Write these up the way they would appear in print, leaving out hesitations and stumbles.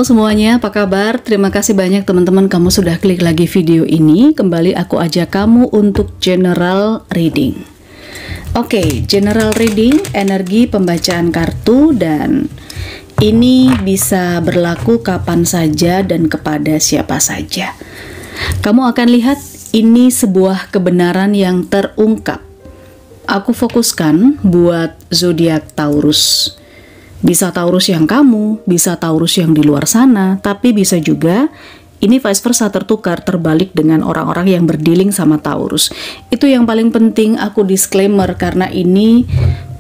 Halo semuanya, apa kabar? Terima kasih banyak teman-teman kamu sudah klik lagi video ini. Kembali aku ajak kamu untuk general reading. Oke, general reading, energi pembacaan kartu, dan ini bisa berlaku kapan saja dan kepada siapa saja. Kamu akan lihat ini sebuah kebenaran yang terungkap. Aku fokuskan buat zodiak Taurus. Bisa Taurus yang kamu, bisa Taurus yang di luar sana, tapi bisa juga ini vice versa, tertukar, terbalik dengan orang-orang yang berdealing sama Taurus. Itu yang paling penting aku disclaimer, karena ini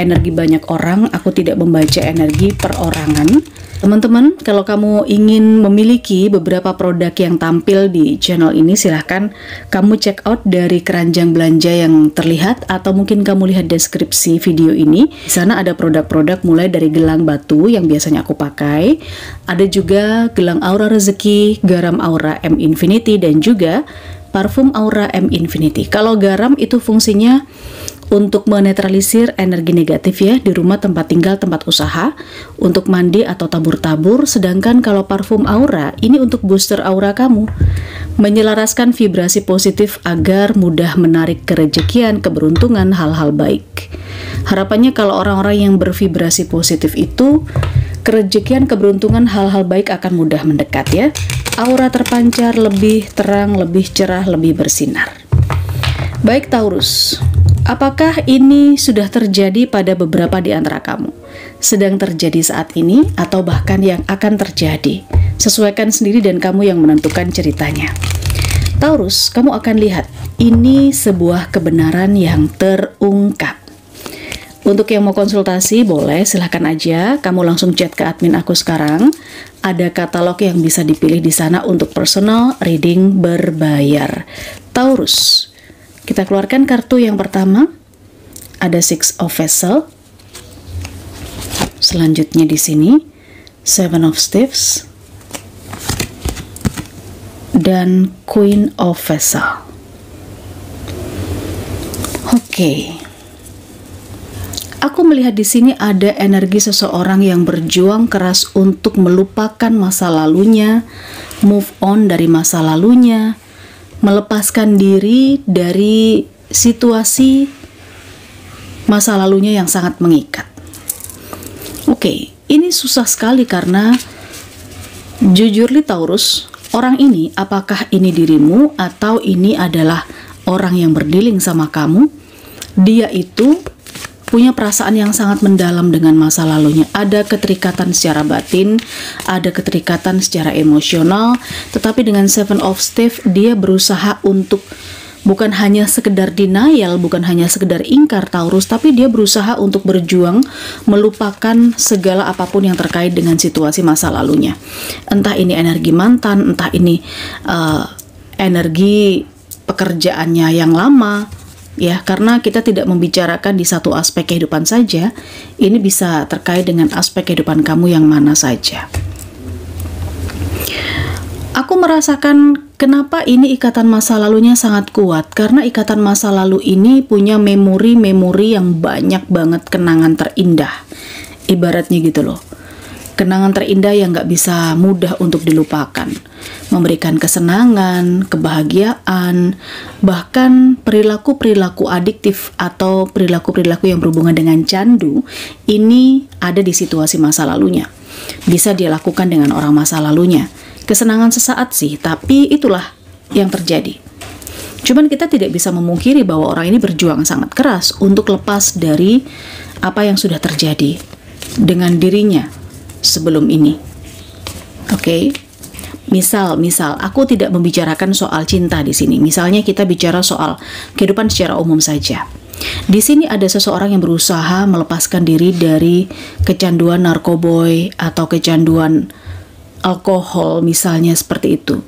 energi banyak orang, aku tidak membaca energi perorangan. Teman-teman, kalau kamu ingin memiliki beberapa produk yang tampil di channel ini, silahkan kamu check out dari keranjang belanja yang terlihat, atau mungkin kamu lihat deskripsi video ini. Di sana ada produk-produk mulai dari gelang batu yang biasanya aku pakai, ada juga gelang aura rezeki, garam aura M Infinity, dan juga parfum aura M Infinity. Kalau garam itu fungsinya untuk menetralisir energi negatif ya di rumah, tempat tinggal, tempat usaha, untuk mandi atau tabur-tabur. Sedangkan kalau parfum aura ini untuk booster aura kamu, menyelaraskan vibrasi positif agar mudah menarik kerejekian, keberuntungan, hal-hal baik. Harapannya kalau orang-orang yang bervibrasi positif itu, kerejekian, keberuntungan, hal-hal baik akan mudah mendekat ya. Aura terpancar lebih terang, lebih cerah, lebih bersinar. Baik Taurus, apakah ini sudah terjadi pada beberapa di antara kamu? Sedang terjadi saat ini atau bahkan yang akan terjadi? Sesuaikan sendiri dan kamu yang menentukan ceritanya. Taurus, kamu akan lihat ini sebuah kebenaran yang terungkap. Untuk yang mau konsultasi boleh silahkan aja kamu langsung chat ke admin aku sekarang. Ada katalog yang bisa dipilih di sana untuk personal reading berbayar. Taurus, kita keluarkan kartu yang pertama, ada Six of Vessel. Selanjutnya di sini Seven of Staves dan Queen of Vessel. Oke. Aku melihat di sini ada energi seseorang yang berjuang keras untuk melupakan masa lalunya, move on dari masa lalunya, melepaskan diri dari situasi masa lalunya yang sangat mengikat. Oke, ini susah sekali karena jujur li Taurus, orang ini apakah ini dirimu atau ini adalah orang yang berdealing sama kamu? Dia itu punya perasaan yang sangat mendalam dengan masa lalunya. Ada keterikatan secara batin, ada keterikatan secara emosional, tetapi dengan Seven of Staves dia berusaha untuk bukan hanya sekedar denial, bukan hanya sekedar ingkar Taurus, tapi dia berusaha untuk berjuang melupakan segala apapun yang terkait dengan situasi masa lalunya. Entah ini energi mantan, entah ini energi pekerjaannya yang lama. Ya, karena kita tidak membicarakan di satu aspek kehidupan saja, ini bisa terkait dengan aspek kehidupan kamu yang mana saja. Aku merasakan kenapa ini ikatan masa lalunya sangat kuat, karena ikatan masa lalu ini punya memori-memori yang banyak banget, kenangan terindah. Ibaratnya gitu loh. Kenangan terindah yang gak bisa mudah untuk dilupakan, memberikan kesenangan, kebahagiaan, bahkan perilaku-perilaku adiktif atau perilaku-perilaku yang berhubungan dengan candu, ini ada di situasi masa lalunya. Bisa dia lakukan dengan orang masa lalunya. Kesenangan sesaat sih, tapi itulah yang terjadi. Cuman kita tidak bisa memungkiri bahwa orang ini berjuang sangat keras untuk lepas dari apa yang sudah terjadi dengan dirinya sebelum ini. Oke. Misal aku tidak membicarakan soal cinta di sini. Misalnya kita bicara soal kehidupan secara umum saja. Di sini ada seseorang yang berusaha melepaskan diri dari kecanduan narkoboy atau kecanduan alkohol misalnya, seperti itu.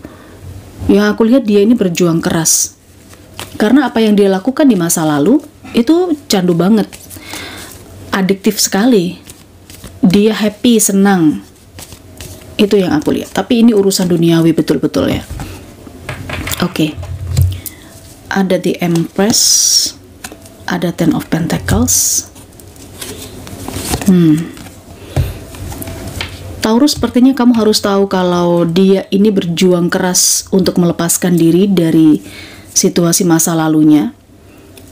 Yang aku lihat dia ini berjuang keras. Karena apa yang dia lakukan di masa lalu itu candu banget. Adiktif sekali. Dia happy, senang. Itu yang aku lihat. Tapi ini urusan duniawi betul-betul ya. Oke. Ada The Empress, ada Ten of Pentacles. Taurus, sepertinya kamu harus tahu kalau dia ini berjuang keras untuk melepaskan diri dari situasi masa lalunya.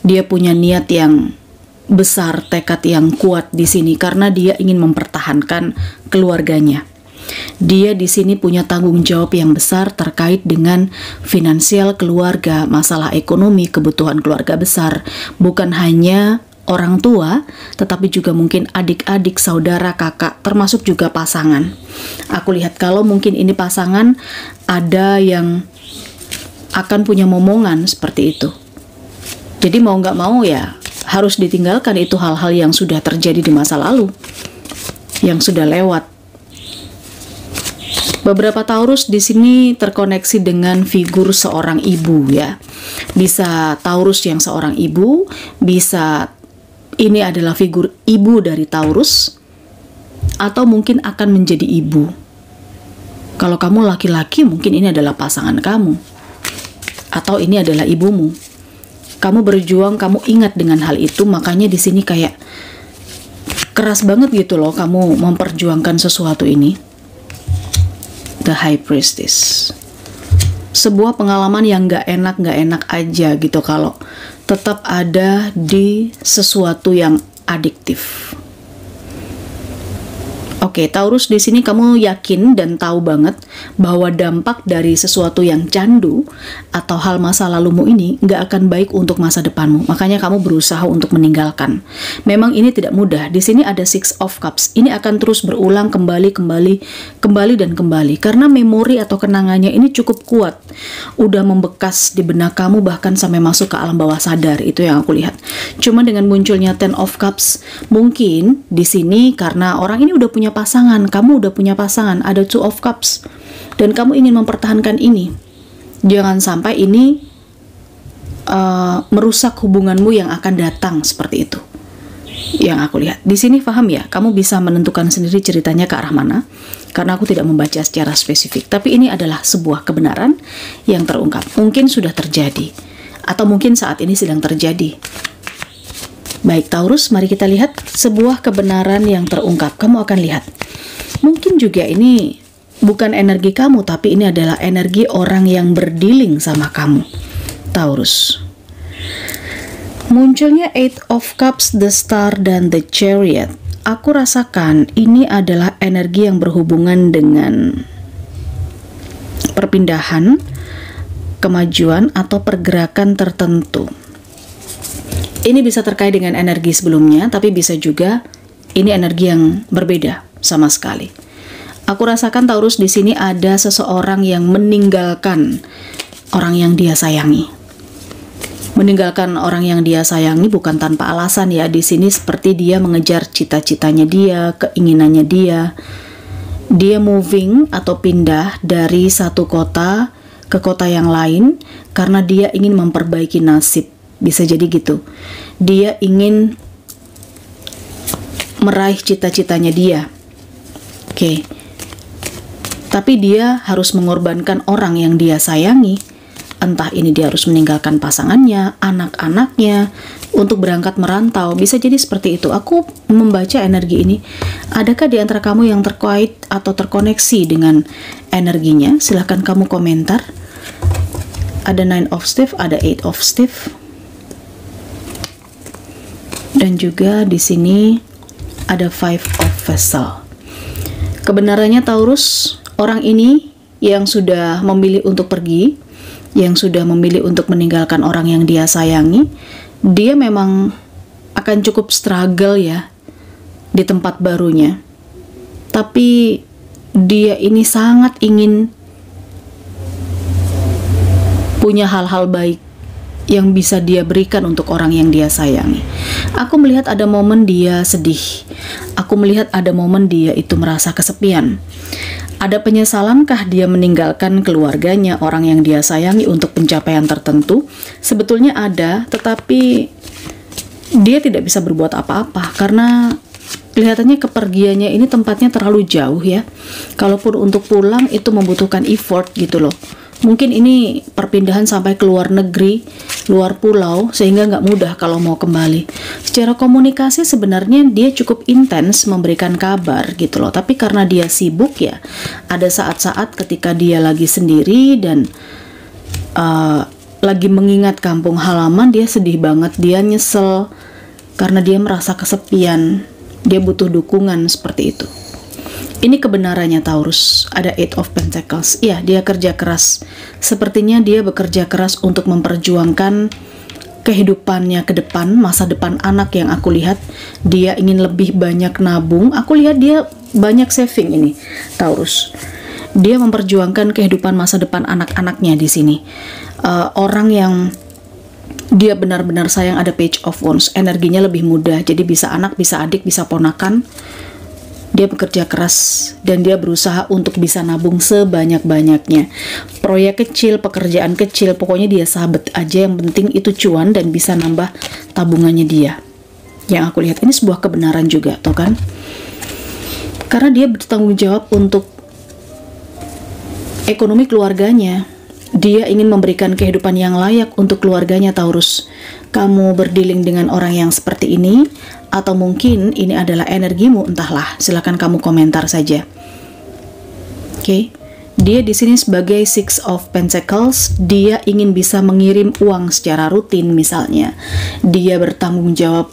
Dia punya niat yang besar, tekad yang kuat di sini karena dia ingin mempertahankan keluarganya. Dia di sini punya tanggung jawab yang besar terkait dengan finansial keluarga, masalah ekonomi, kebutuhan keluarga besar. Bukan hanya orang tua, tetapi juga mungkin adik-adik, saudara, kakak, termasuk juga pasangan. Aku lihat kalau mungkin ini pasangan, ada yang akan punya momongan seperti itu. Jadi mau nggak mau ya harus ditinggalkan itu hal-hal yang sudah terjadi di masa lalu, yang sudah lewat. Beberapa Taurus di sini terkoneksi dengan figur seorang ibu ya. Bisa Taurus yang seorang ibu, bisa ini adalah figur ibu dari Taurus, atau mungkin akan menjadi ibu. Kalau kamu laki-laki, mungkin ini adalah pasangan kamu, atau ini adalah ibumu. Kamu berjuang, kamu ingat dengan hal itu, makanya di sini kayak keras banget gitu loh, kamu memperjuangkan sesuatu ini. The High Priestess. Sebuah pengalaman yang gak enak aja gitu kalau tetap ada di sesuatu yang adiktif. Oke, Taurus, di sini kamu yakin dan tahu banget bahwa dampak dari sesuatu yang candu atau hal masa lalumu ini nggak akan baik untuk masa depanmu. Makanya kamu berusaha untuk meninggalkan. Memang ini tidak mudah. Di sini ada Six of Cups. Ini akan terus berulang kembali dan kembali. Karena memori atau kenangannya ini cukup kuat. Udah membekas di benak kamu bahkan sampai masuk ke alam bawah sadar. Itu yang aku lihat. Cuma dengan munculnya Ten of Cups, mungkin di sini karena orang ini udah punya pasangan, kamu udah punya pasangan, ada Two of Cups, dan kamu ingin mempertahankan ini. Jangan sampai ini merusak hubunganmu yang akan datang, seperti itu. Yang aku lihat di sini, paham ya? Kamu bisa menentukan sendiri ceritanya ke arah mana, karena aku tidak membaca secara spesifik. Tapi ini adalah sebuah kebenaran yang terungkap. Mungkin sudah terjadi, atau mungkin saat ini sedang terjadi. Baik Taurus, mari kita lihat sebuah kebenaran yang terungkap. Kamu akan lihat, mungkin juga ini bukan energi kamu, tapi ini adalah energi orang yang berdealing sama kamu, Taurus. Munculnya Eight of Cups, The Star, dan The Chariot. Aku rasakan ini adalah energi yang berhubungan dengan perpindahan, kemajuan, atau pergerakan tertentu. Ini bisa terkait dengan energi sebelumnya, tapi bisa juga ini energi yang berbeda sama sekali. Aku rasakan Taurus di sini ada seseorang yang meninggalkan orang yang dia sayangi. Meninggalkan orang yang dia sayangi bukan tanpa alasan ya. Di sini seperti dia mengejar cita-citanya dia, keinginannya dia. Dia moving atau pindah dari satu kota ke kota yang lain karena dia ingin memperbaiki nasib. Bisa jadi gitu. Dia ingin meraih cita-citanya dia. Oke. Tapi dia harus mengorbankan orang yang dia sayangi. Entah ini dia harus meninggalkan pasangannya, anak-anaknya, untuk berangkat merantau. Bisa jadi seperti itu. Aku membaca energi ini. Adakah di antara kamu yang terkait atau terkoneksi dengan energinya? Silahkan kamu komentar. Ada Nine of Staff, ada Eight of Staff. Dan juga di sini ada Five of Vessel. Kebenarannya Taurus, orang ini yang sudah memilih untuk pergi, yang sudah memilih untuk meninggalkan orang yang dia sayangi, dia memang akan cukup struggle ya di tempat barunya. Tapi dia ini sangat ingin punya hal-hal baik yang bisa dia berikan untuk orang yang dia sayangi. Aku melihat ada momen dia sedih. Aku melihat ada momen dia itu merasa kesepian. Ada penyesalankah dia meninggalkan keluarganya, orang yang dia sayangi untuk pencapaian tertentu? Sebetulnya ada, tetapi dia tidak bisa berbuat apa-apa karena kelihatannya kepergiannya ini tempatnya terlalu jauh ya. Kalaupun untuk pulang itu membutuhkan effort gitu loh. Mungkin ini perpindahan sampai ke luar negeri luar pulau, sehingga nggak mudah kalau mau kembali. Secara komunikasi sebenarnya dia cukup intens memberikan kabar gitu loh, tapi karena dia sibuk ya, ada saat-saat ketika dia lagi sendiri dan lagi mengingat kampung halaman, dia sedih banget, dia nyesel karena dia merasa kesepian, dia butuh dukungan seperti itu. Ini kebenarannya Taurus, ada Eight of Pentacles. Iya, dia kerja keras. Sepertinya dia bekerja keras untuk memperjuangkan kehidupannya ke depan, masa depan anak yang aku lihat. Dia ingin lebih banyak nabung. Aku lihat dia banyak saving ini, Taurus. Dia memperjuangkan kehidupan masa depan anak-anaknya di sini. Orang yang dia benar-benar sayang, ada Page of Wands. Energinya lebih mudah, jadi bisa anak, bisa adik, bisa ponakan. Dia bekerja keras dan dia berusaha untuk bisa nabung sebanyak-banyaknya. Proyek kecil, pekerjaan kecil, pokoknya dia sabet aja, yang penting itu cuan dan bisa nambah tabungannya dia. Yang aku lihat ini sebuah kebenaran juga, toh kan? Karena dia bertanggung jawab untuk ekonomi keluarganya. Dia ingin memberikan kehidupan yang layak untuk keluarganya, Taurus. Kamu berdealing dengan orang yang seperti ini, atau mungkin ini adalah energimu, entahlah. Silakan kamu komentar saja. Oke. Dia di sini sebagai Six of Pentacles. Dia ingin bisa mengirim uang secara rutin misalnya. Dia bertanggung jawab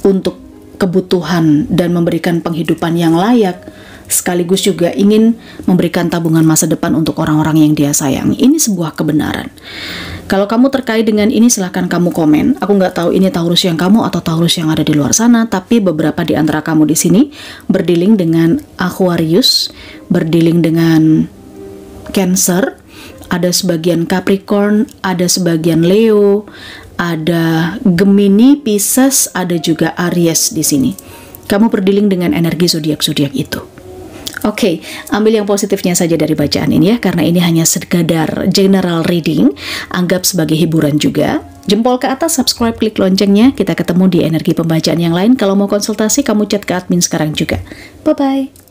untuk kebutuhan dan memberikan penghidupan yang layak, sekaligus juga ingin memberikan tabungan masa depan untuk orang-orang yang dia sayangi. Ini sebuah kebenaran. Kalau kamu terkait dengan ini, silahkan kamu komen. Aku nggak tahu ini Taurus yang kamu atau Taurus yang ada di luar sana, tapi beberapa di antara kamu di sini berdealing dengan Aquarius, berdealing dengan Cancer, ada sebagian Capricorn, ada sebagian Leo, ada Gemini, Pisces, ada juga Aries di sini. Kamu berdealing dengan energi zodiak-zodiak itu. Oke, ambil yang positifnya saja dari bacaan ini ya, karena ini hanya sekadar general reading, anggap sebagai hiburan juga. Jempol ke atas, subscribe, klik loncengnya. Kita ketemu di energi pembacaan yang lain. Kalau mau konsultasi, kamu chat ke admin sekarang juga. Bye-bye.